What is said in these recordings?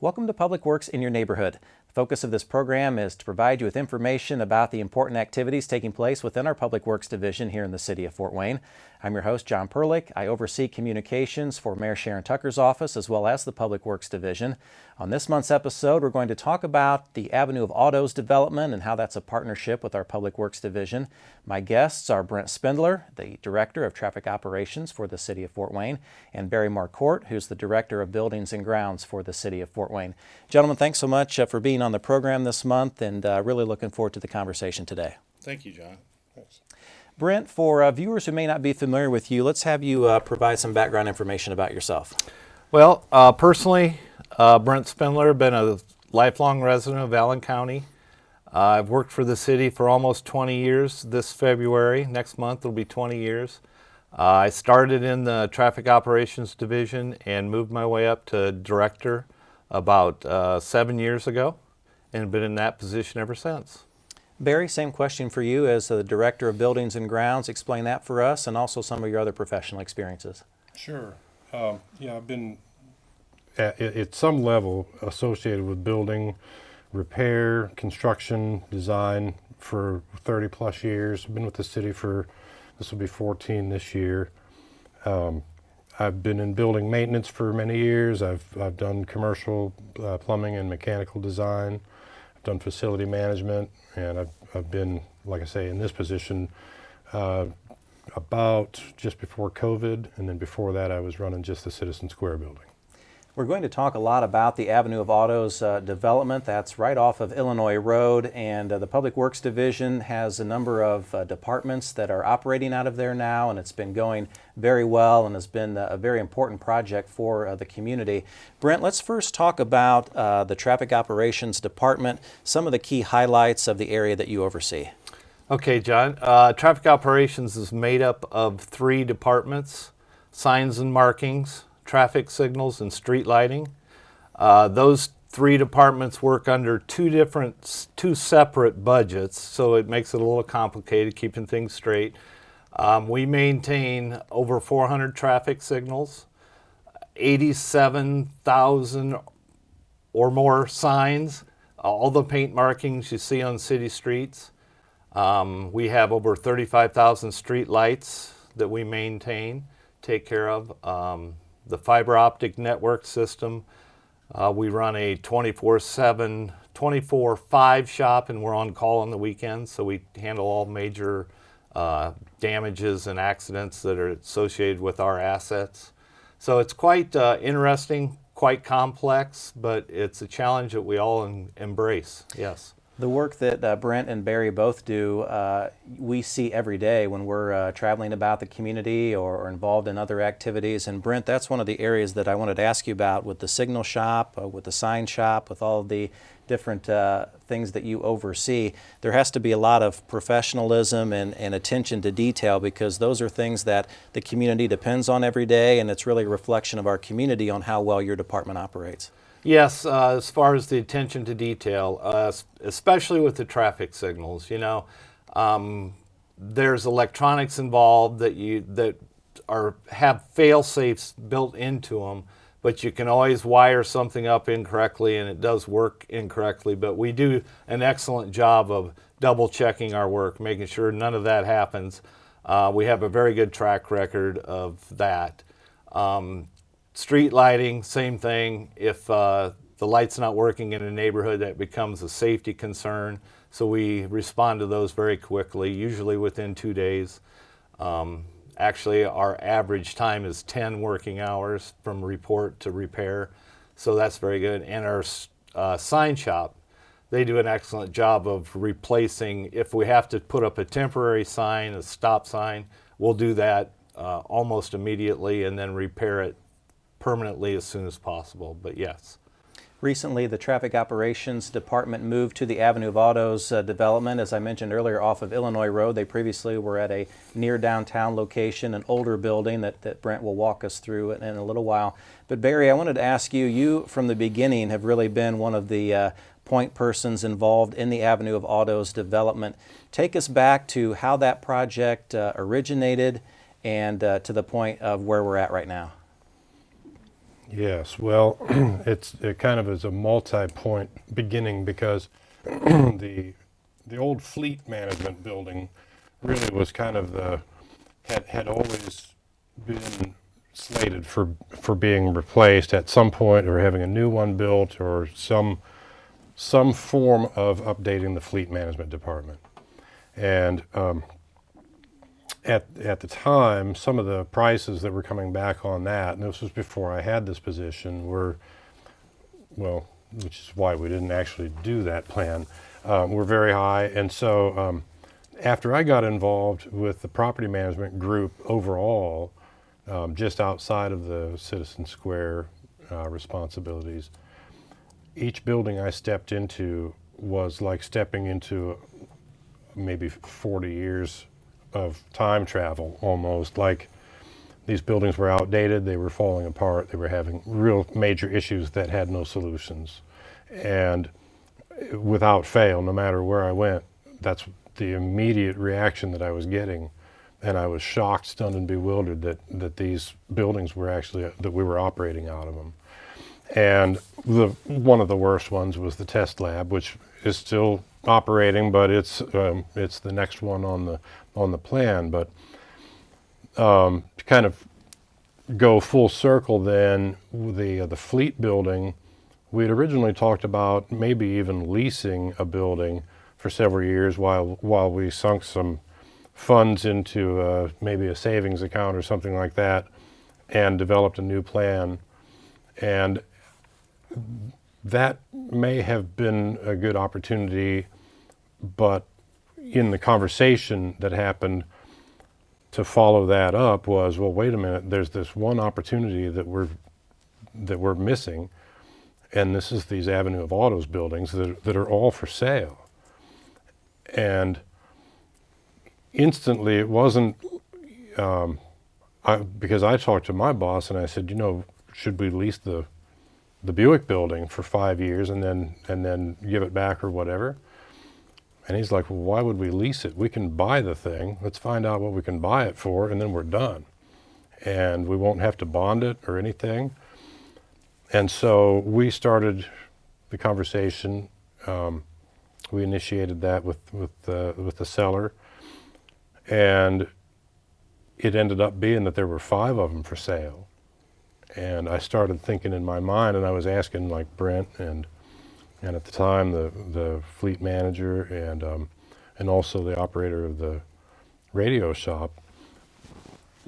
Welcome to Public Works in your neighborhood. The focus of this program is to provide you with information about the important activities taking place within our Public Works Division here in the city of Fort Wayne. I'm your host, John Perlich. I oversee communications for Mayor Sharon Tucker's office as well as the Public Works Division. On this month's episode, we're going to talk about the Avenue of Autos development and how that's a partnership with our Public Works Division. My guests are Brent Spindler, the Director of Traffic Operations for the City of Fort Wayne, and Barry Marcourt, who's the Director of Buildings and Grounds for the City of Fort Wayne. Gentlemen, thanks so much for being on the program this month, and really looking forward to the conversation today. Thank you, John. Thanks. Brent, for viewers who may not be familiar with you, let's have you provide some background information about yourself. Well, personally, Brent Spindler, been a lifelong resident of Allen County. I've worked for the city for almost 20 years. This February, next month, will be 20 years. I started in the Traffic Operations Division and moved my way up to Director about 7 years ago, and been in that position ever since. Barry, same question for you as the Director of Buildings and Grounds. Explain that for us and also some of your other professional experiences. Sure. I've been at some level associated with building, repair, construction, design for 30 plus years. I've been with the city for, this will be 14 this year. I've been in building maintenance for many years. I've done commercial plumbing and mechanical design. I've done facility management, and I've been, like I say, in this position about just before COVID, and then before that I was running just the Citizen Square building. We're going to talk a lot about the Avenue of Autos development. That's right off of Illinois Road, and the Public Works Division has a number of departments that are operating out of there now, and it's been going very well and has been a very important project for the community. Brent, let's first talk about the Traffic Operations Department, some of the key highlights of the area that you oversee. Okay, John. Traffic Operations is made up of 3 departments: signs and markings, traffic signals, and street lighting. Those 3 departments work under two separate budgets, so it makes it a little complicated keeping things straight. We maintain over 400 traffic signals, 87,000 or more signs, all the paint markings you see on city streets. We have over 35,000 street lights that we maintain, take care of. The fiber optic network system, we run a 24/7, 24/5 shop, and we're on call on the weekends, so we handle all major damages and accidents that are associated with our assets. So it's quite interesting, quite complex, but it's a challenge that we all embrace, yes. The work that Brent and Barry both do, we see every day when we're traveling about the community or involved in other activities. And Brent, that's one of the areas that I wanted to ask you about with the signal shop, with the sign shop, with all of the different things that you oversee. There has to be a lot of professionalism and attention to detail, because those are things that the community depends on every day, and it's really a reflection of our community on how well your department operates. Yes, as far as the attention to detail, especially with the traffic signals, there's electronics involved that have fail-safes built into them, but you can always wire something up incorrectly and it does work incorrectly. But we do an excellent job of double-checking our work, making sure none of that happens. We have a very good track record of that. Street lighting, same thing. If the light's not working in a neighborhood, that becomes a safety concern. So we respond to those very quickly, usually within 2 days. Actually, our average time is 10 working hours from report to repair. So that's very good. And our sign shop, they do an excellent job of replacing. If we have to put up a temporary sign, a stop sign, we'll do that almost immediately and then repair it permanently as soon as possible, but yes. Recently, the Traffic Operations Department moved to the Avenue of Autos development, as I mentioned earlier, off of Illinois Road. They previously were at a near downtown location, an older building that Brent will walk us through in a little while. But Barry, I wanted to ask you, you from the beginning have really been one of the point persons involved in the Avenue of Autos development. Take us back to how that project originated and to the point of where we're at right now. Yes, well, it kind of is a multi-point beginning because the old fleet management building really was kind of had always been slated for being replaced at some point, or having a new one built, or some form of updating the fleet management department. And at the time, some of the prices that were coming back on that, and this was before I had this position, were, well, which is why we didn't actually do that plan, were very high. And so after I got involved with the property management group overall, just outside of the Citizen Square responsibilities, each building I stepped into was like stepping into maybe 40 years of time travel almost. Like, these buildings were outdated, they were falling apart, they were having real major issues that had no solutions. And without fail, no matter where I went, that's the immediate reaction that I was getting. And I was shocked, stunned, and bewildered that these buildings were actually, that we were operating out of them. And one of the worst ones was the test lab, which is still operating, but it's the next one on the plan. But to kind of go full circle, then the fleet building, we had originally talked about maybe even leasing a building for several years while we sunk some funds into maybe a savings account or something like that, and developed a new plan. And that may have been a good opportunity, but in the conversation that happened to follow that up was, well, wait a minute, there's this one opportunity that we're missing, and this is these Avenue of Autos buildings that are all for sale. And instantly it wasn't, because I talked to my boss and I said, should we lease the Buick building for 5 years and then give it back or whatever? And he's like, well, why would we lease it? We can buy the thing. Let's find out what we can buy it for, and then we're done. And we won't have to bond it or anything. And so we started the conversation. We initiated that with the seller, and it ended up being that there were 5 of them for sale. And I started thinking in my mind, and I was asking like Brent and at the time the fleet manager and also the operator of the radio shop,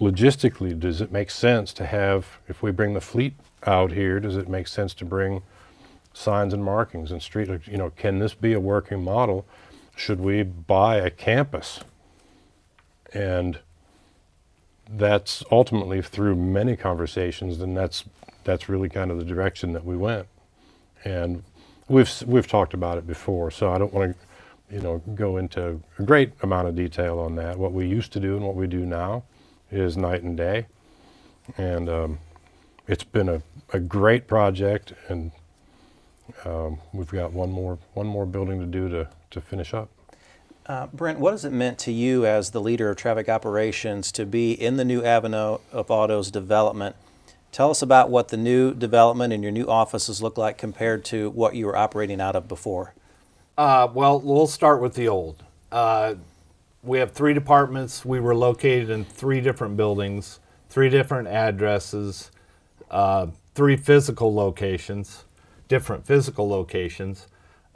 logistically, does it make sense to have, if we bring the fleet out here, does it make sense to bring signs and markings and street, can this be a working model? Should we buy a campus? And that's ultimately, through many conversations, and that's really kind of the direction that we went. And we've talked about it before, so I don't want to go into a great amount of detail on that. What we used to do and what we do now is night and day, and it's been a great project, and we've got one more building to do to finish up. Brent, what has it meant to you as the leader of traffic operations to be in the new Avenue of Autos development? Tell us about what the new development and your new offices look like compared to what you were operating out of before. Well, we'll start with the old. We have 3 departments. We were located in 3 different buildings, 3 different addresses, 3 physical locations, different physical locations.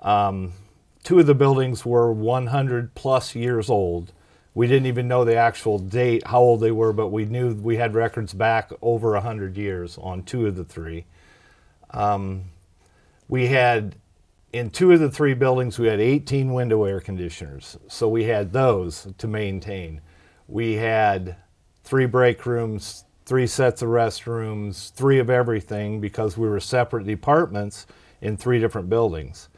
2 of the buildings were 100 plus years old. We didn't even know the actual date, how old they were, but we knew we had records back over 100 years on 2 of the 3. We had, in 2 of the 3 buildings, we had 18 window air conditioners. So we had those to maintain. We had 3 break rooms, 3 sets of restrooms, 3 of everything, because we were separate departments in 3 different buildings.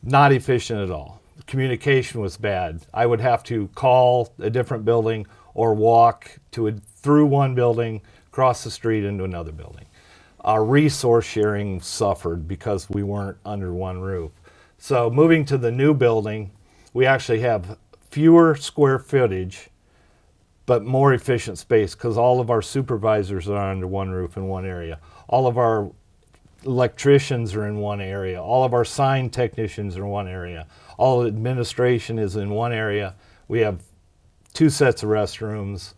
Not efficient at all. The communication was bad. I would have to call a different building or walk through one building, cross the street into another building. Our resource sharing suffered because we weren't under one roof. So moving to the new building, we actually have fewer square footage, but more efficient space, because all of our supervisors are under one roof in one area. All of our electricians are in one area. All of our sign technicians are in one area. All administration is in one area. We have 2 sets of restrooms,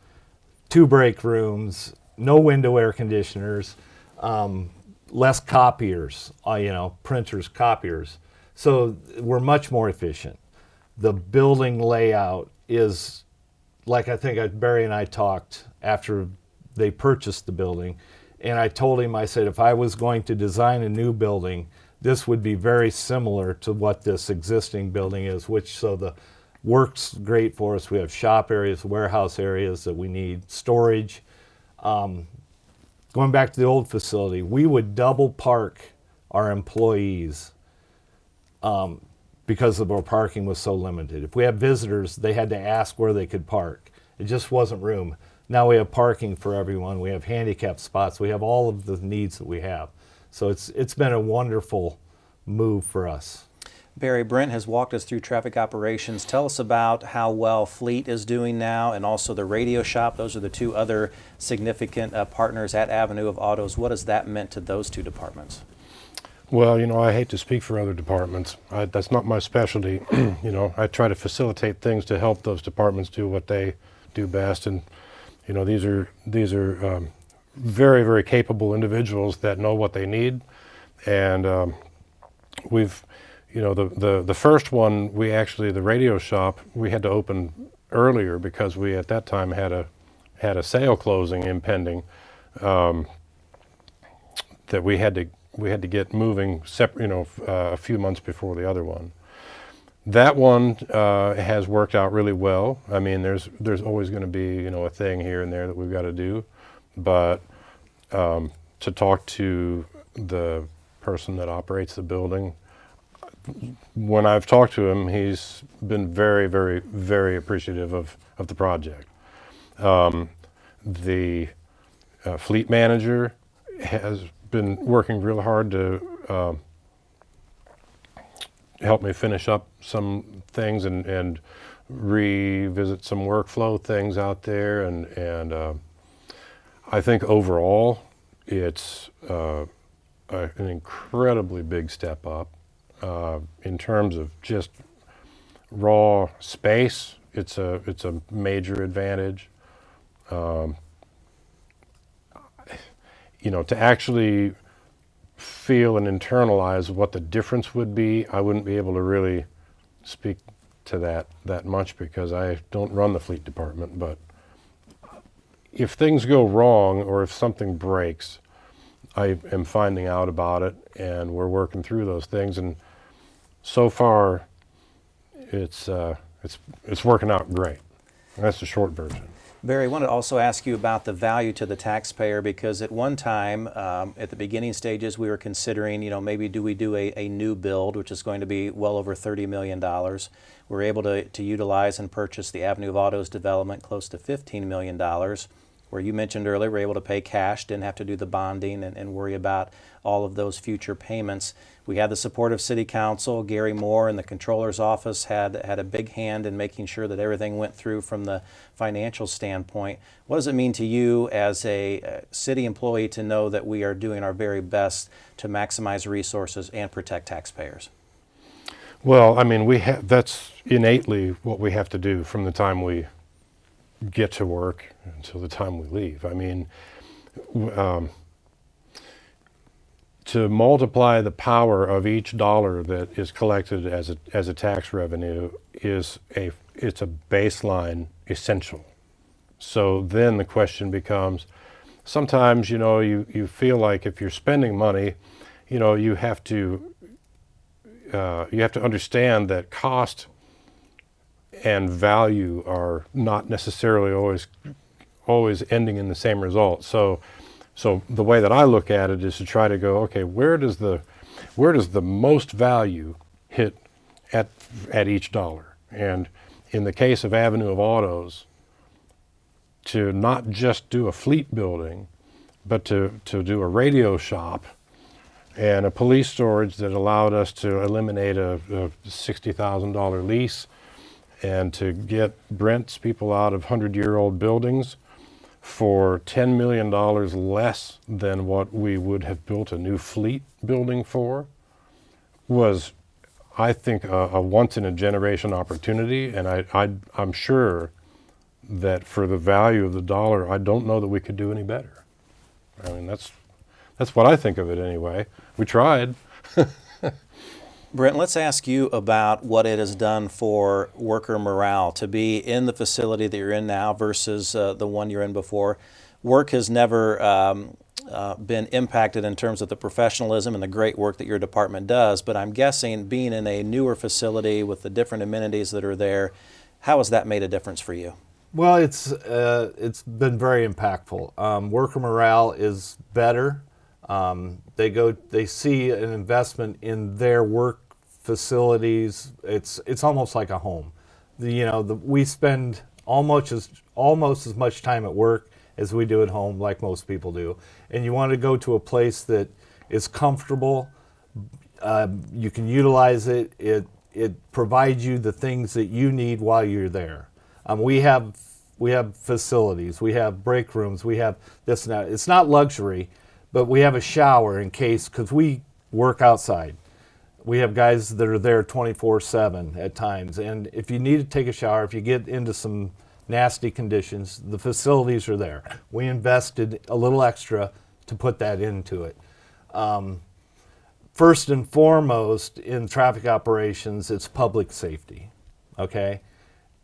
2 break rooms, no window air conditioners, less copiers, printers, copiers. So we're much more efficient. The building layout is, like I think Barry and I talked after they purchased the building, and I told him, I said, if I was going to design a new building, this would be very similar to what this existing building is, so the work's great for us. We have shop areas, warehouse areas that we need, storage. Going back to the old facility, we would double park our employees because of our parking was so limited. If we had visitors, they had to ask where they could park. It just wasn't room. Now we have parking for everyone. We have handicap spots. We have all of the needs that we have. So it's been a wonderful move for us. Barry, Brent has walked us through traffic operations. Tell us about how well Fleet is doing now, and also the radio shop. Those are the 2 other significant partners at Avenue of Autos. What has that meant to those 2 departments? Well, I hate to speak for other departments. That's not my specialty. I try to facilitate things to help those departments do what they do best. And, these are very, very capable individuals that know what they need. And we've, the first one, the radio shop, we had to open earlier because we at that time had a sale closing impending that we had to get moving a few months before the other one. That one has worked out really well. I mean, there's always going to be a thing here and there that we've got to do, but to talk to the person that operates the building, when I've talked to him, he's been very, very, very appreciative of the project. The fleet manager has been working real hard to help me finish up some things and revisit some workflow things out there, and I think overall it's an incredibly big step up in terms of just raw space. It's a major advantage. To actually feel and internalize what the difference would be, I wouldn't be able to really speak to that much because I don't run the fleet department. But if things go wrong or if something breaks, I am finding out about it, and we're working through those things. And so far, it's working out great. That's the short version. Barry, I want to also ask you about the value to the taxpayer, because at one time, at the beginning stages, we were considering, maybe do we do a new build, which is going to be well over $30 million. We were able to utilize and purchase the Avenue of Autos development close to $15 million, where you mentioned earlier we were able to pay cash, didn't have to do the bonding and worry about all of those future payments. We had the support of City Council. Gary Moore and the Controller's Office had a big hand in making sure that everything went through from the financial standpoint. What does it mean to you as a city employee to know that we are doing our very best to maximize resources and protect taxpayers? Well, I mean, that's innately what we have to do from the time we get to work until the time we leave. I mean, to multiply the power of each dollar that is collected as a tax revenue it's a baseline essential. So then the question becomes, sometimes you feel like if you're spending money, you have to understand that cost and value are not necessarily always ending in the same result. So the way that I look at it is to try to go, okay, where does the most value hit at each dollar? And in the case of Avenue of Autos, to not just do a fleet building, but to do a radio shop and a police storage that allowed us to eliminate a $60,000 lease and to get Brent's people out of 100-year-old buildings for $10 million less than what we would have built a new fleet building for was, I think, a once-in-a-generation opportunity, and I'm sure that for the value of the dollar, I don't know that we could do any better. I mean, that's what I think of it anyway. We tried. Brent, let's ask you about what it has done for worker morale to be in the facility that you're in now versus the one you're in before. Work has never been impacted in terms of the professionalism and the great work that your department does, but I'm guessing being in a newer facility with the different amenities that are there, how has that made a difference for you? Well, it's been very impactful. Worker morale is better. They see an investment in their work facilities. It's almost like a home. We spend almost as much time at work as we do at home, like most people do. And you want to go to a place that is comfortable. You can utilize it. It provides you the things that you need while you're there. We have facilities. We have break rooms. We have this and that. It's not luxury, but we have a shower in case, because we work outside. We have guys that are there 24/7 at times. And if you need to take a shower, if you get into some nasty conditions, the facilities are there. We invested a little extra to put that into it. First and foremost, in traffic operations, it's public safety, okay?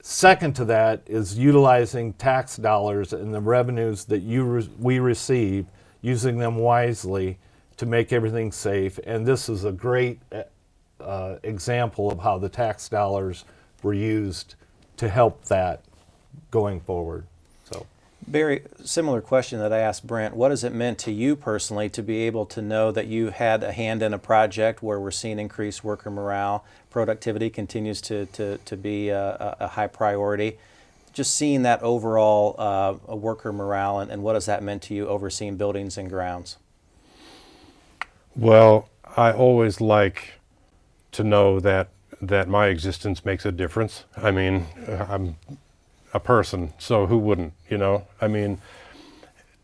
Second to that is utilizing tax dollars and the revenues that we receive, using them wisely to make everything safe. And this is a great example of how the tax dollars were used to help that going forward. So, Barry, similar question that I asked Brent. What has it meant to you personally to be able to know that you had a hand in a project where we're seeing increased worker morale, productivity continues to be a high priority? Just seeing that overall worker morale, and what has that meant to you overseeing buildings and grounds? Well, I always like to know that my existence makes a difference. I mean, I'm a person, so who wouldn't, I mean,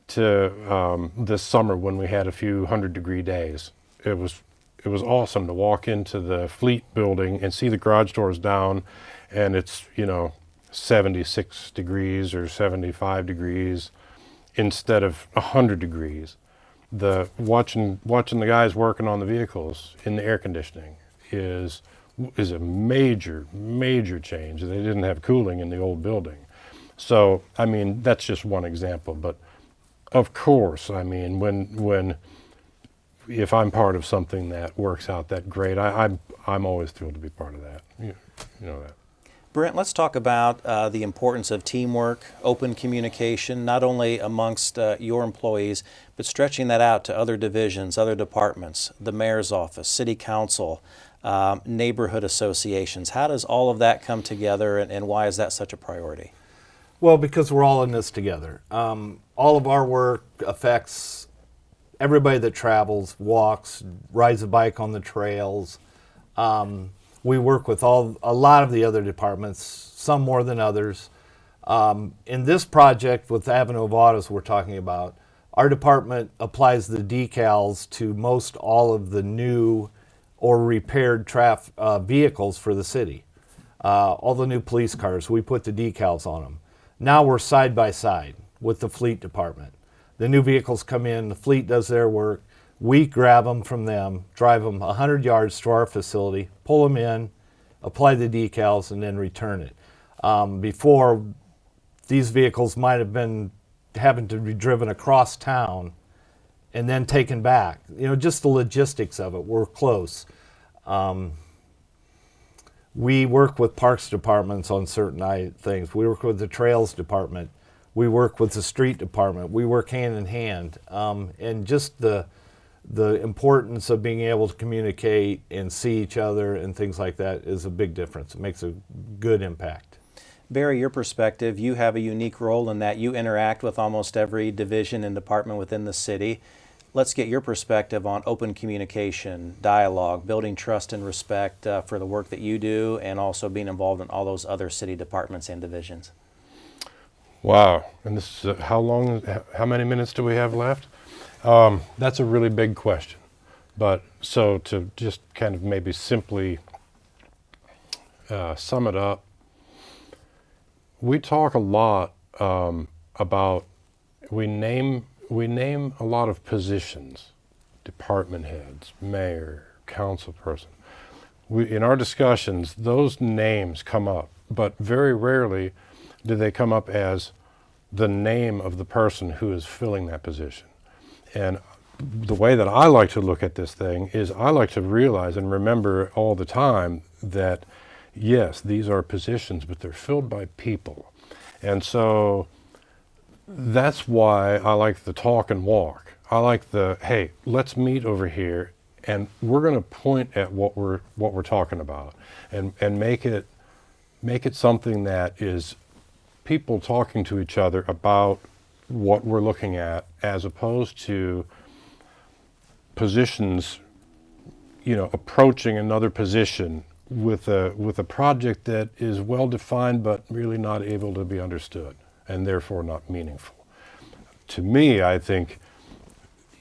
this summer when we had a few 100-degree days, it was awesome to walk into the fleet building and see the garage doors down, and it's 76 degrees or 75 degrees instead of 100 degrees. Watching the guys working on the vehicles in the air conditioning is a major change. They didn't have cooling in the old building. So, I mean, that's just one example, but of course, I mean, if I'm part of something that works out that great, I'm always thrilled to be part of that. You know that. Brent, let's talk about the importance of teamwork, open communication, not only amongst your employees, but stretching that out to other divisions, other departments, the mayor's office, city council, neighborhood associations. How does all of that come together, and why is that such a priority? well, because we're all in this together. All of our work affects everybody that travels, walks, rides a bike on the trails. We work with a lot of the other departments, some more than others. In this project with Avenue of Autos we're talking about, our department applies the decals to most all of the new or repaired vehicles for the city. All the new police cars, we put the decals on them. Now we're side by side with the fleet department. The new vehicles come in, the fleet does their work, we grab them from them, drive them 100 yards to our facility, pull them in, apply the decals, and then return it. Before, these vehicles might have been having to be driven across town and then taken back. You know, just the logistics of it, we're close. We work with parks departments on certain things. We work with the trails department. We work with the street department. We work hand in hand. And just the importance of being able to communicate and see each other and things like that is a big difference. It makes a good impact. Barry, your perspective, you have a unique role in that you interact with almost every division and department within the city. Let's get your perspective on open communication, dialogue, building trust and respect for the work that you do, and also being involved in all those other city departments and divisions. Wow. And this is how many minutes do we have left? That's a really big question. But so to just kind of maybe simply sum it up, we talk a lot about, we name a lot of positions, department heads, mayor, council person. In our discussions, those names come up, but very rarely do they come up as the name of the person who is filling that position. And the way that I like to look at this thing is I like to realize and remember all the time that, yes, these are positions, but they're filled by people. And so that's why I like the talk and walk. I like the, hey, let's meet over here and we're going to point at what we're talking about and make it something that is people talking to each other about what we're looking at, as opposed to positions, approaching another position with a project that is well defined but really not able to be understood and therefore not meaningful. To me, I think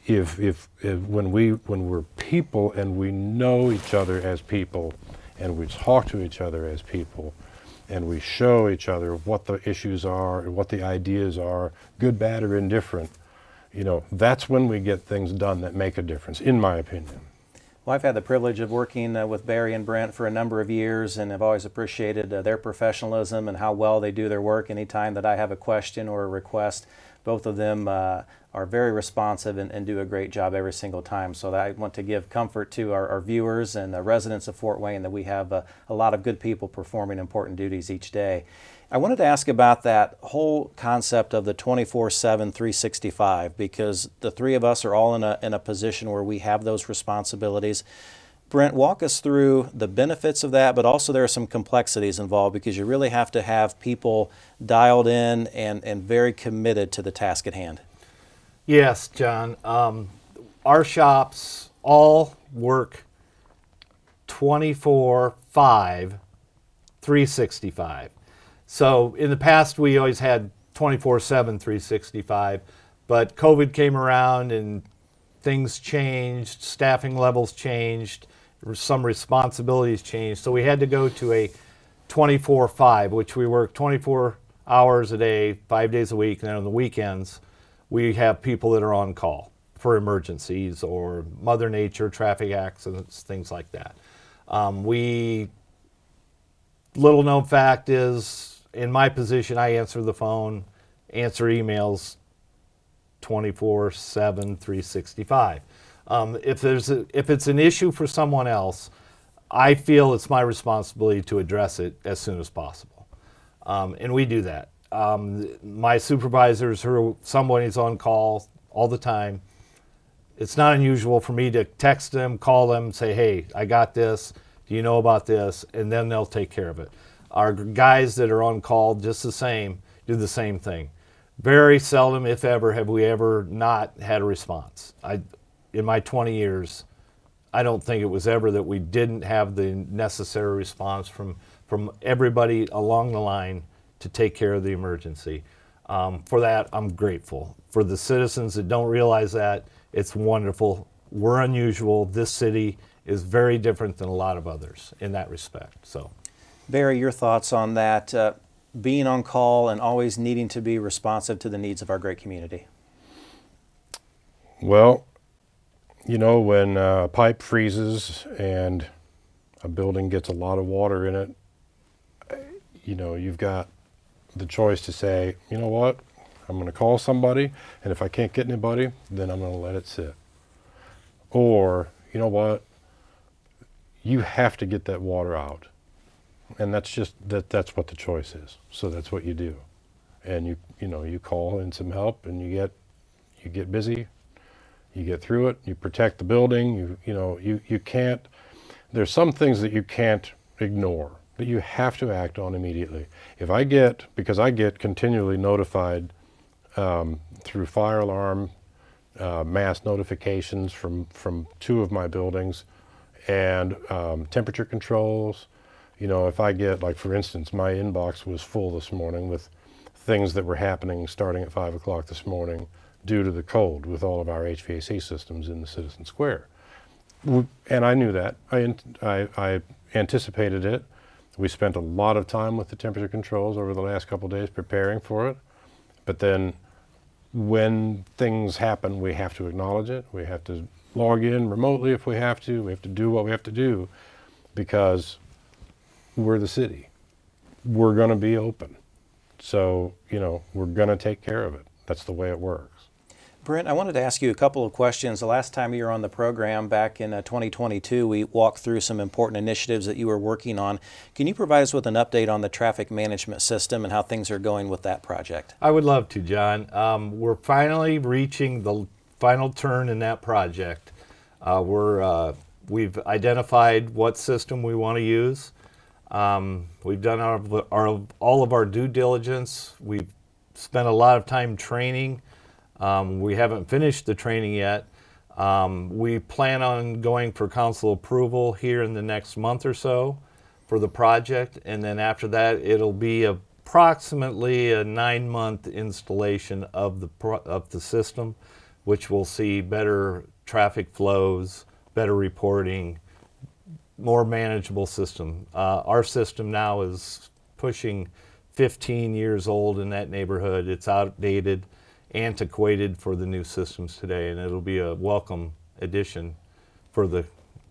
if when we're people and we know each other as people and we talk to each other as people and we show each other what the issues are and what the ideas are, good, bad, or indifferent, that's when we get things done that make a difference, in my opinion. Well, I've had the privilege of working with Barry and Brent for a number of years, and have always appreciated their professionalism and how well they do their work. Anytime that I have a question or a request, both of them are very responsive and do a great job every single time. So I want to give comfort to our viewers and the residents of Fort Wayne that we have a lot of good people performing important duties each day. I wanted to ask about that whole concept of the 24/7, 365, because the three of us are all in a position where we have those responsibilities. Brent, walk us through the benefits of that, but also there are some complexities involved because you really have to have people dialed in and very committed to the task at hand. Yes, John. Our shops all work 24/5, 365. So in the past, we always had 24/7, 365, but COVID came around and things changed, staffing levels changed, some responsibilities changed. So we had to go to a 24/5, which we work 24 hours a day, 5 days a week, and then on the weekends, we have people that are on call for emergencies or Mother Nature, traffic accidents, things like that. Little known fact is, in my position, I answer the phone, answer emails 24/7, 365. If it's an issue for someone else, I feel it's my responsibility to address it as soon as possible. And we do that. My supervisors, somebody's on call all the time. It's not unusual for me to text them, call them, say, hey, I got this. Do you know about this? And then they'll take care of it. Our guys that are on call, just the same, do the same thing. Very seldom, if ever, have we ever not had a response. In my 20 years, I don't think it was ever that we didn't have the necessary response from everybody along the line to take care of the emergency. For that, I'm grateful. For the citizens that don't realize that, it's wonderful. We're unusual. This city is very different than a lot of others in that respect. So, Barry, your thoughts on that, being on call and always needing to be responsive to the needs of our great community? Well, when a pipe freezes and a building gets a lot of water in it, you've got the choice to say, you know what, I'm going to call somebody, and if I can't get anybody, then I'm going to let it sit. Or, you know what, you have to get that water out. And that's what the choice is. So that's what you do. And you call in some help and you get busy, you get through it, you protect the building, you can't, there's some things that you can't ignore, that you have to act on immediately. Because I get continually notified through fire alarm, mass notifications from two of my buildings, and temperature controls. If I get, like for instance, my inbox was full this morning with things that were happening starting at 5 o'clock this morning due to the cold with all of our HVAC systems in the Citizen Square. And I knew that. I anticipated it. We spent a lot of time with the temperature controls over the last couple of days preparing for it. But then when things happen, we have to acknowledge it. We have to log in remotely if we have to. We have to do what we have to do because we're the city. We're going to be open. So, we're going to take care of it. That's the way it works. Brent, I wanted to ask you a couple of questions. The last time you were on the program back in 2022, we walked through some important initiatives that you were working on. Can you provide us with an update on the traffic management system and how things are going with that project? I would love to, John. We're finally reaching the final turn in that project. We've identified what system we want to use. We've done all of our due diligence. We've spent a lot of time training. We haven't finished the training yet. We plan on going for council approval here in the next month or so for the project, and then after that it'll be approximately a 9-month installation of the system, which will see better traffic flows, better reporting, more manageable system. Our system now is pushing 15 years old in that neighborhood. It's outdated, antiquated for the new systems today, and it'll be a welcome addition for the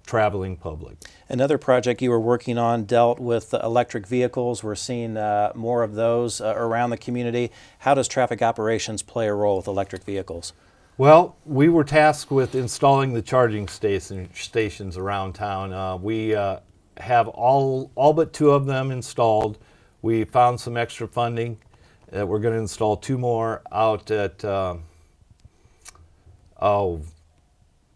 traveling public. Another project you were working on dealt with electric vehicles. We're seeing more of those around the community. How does traffic operations play a role with electric vehicles? Well, we were tasked with installing the charging stations around town. We have all but 2 of them installed. We found some extra funding. We're going to install 2 more out at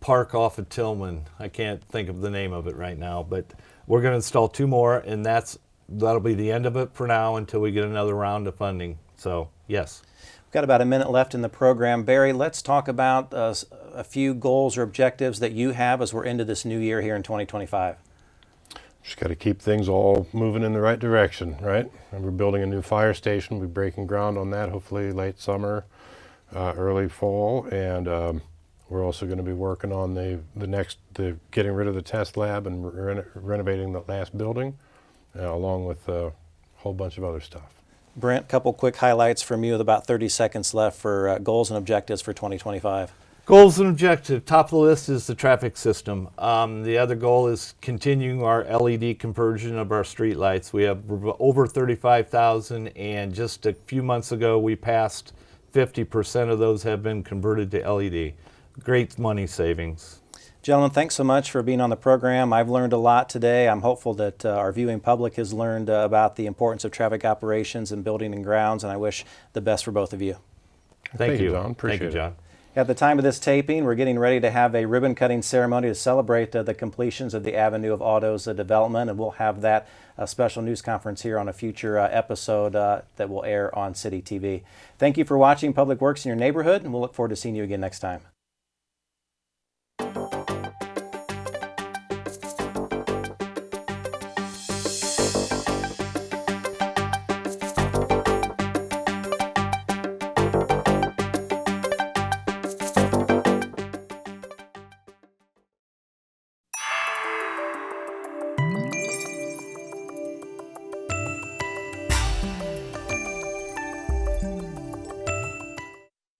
park off of Tillman. I can't think of the name of it right now, but we're going to install 2 more, and that'll be the end of it for now until we get another round of funding. So, yes. We've got about a minute left in the program. Barry, let's talk about a few goals or objectives that you have as we're into this new year here in 2025. Just got to keep things all moving in the right direction, right? And we're building a new fire station. We're breaking ground on that hopefully late summer, early fall, and we're also going to be working on the getting rid of the test lab and renovating the last building, along with a whole bunch of other stuff. Brent, a couple quick highlights from you with about 30 seconds left for goals and objectives for 2025. Goals and objectives. Top of the list is the traffic system. The other goal is continuing our LED conversion of our streetlights. We have over 35,000, and just a few months ago we passed 50% of those have been converted to LED. Great money savings. Gentlemen, thanks so much for being on the program. I've learned a lot today. I'm hopeful that our viewing public has learned about the importance of traffic operations and building and grounds, and I wish the best for both of you. Thank you, John. Appreciate Thank you, John. At the time of this taping, we're getting ready to have a ribbon cutting ceremony to celebrate the completions of the Avenue of Autos development, and we'll have that special news conference here on a future episode that will air on City TV. Thank you for watching Public Works in your neighborhood, and we'll look forward to seeing you again next time.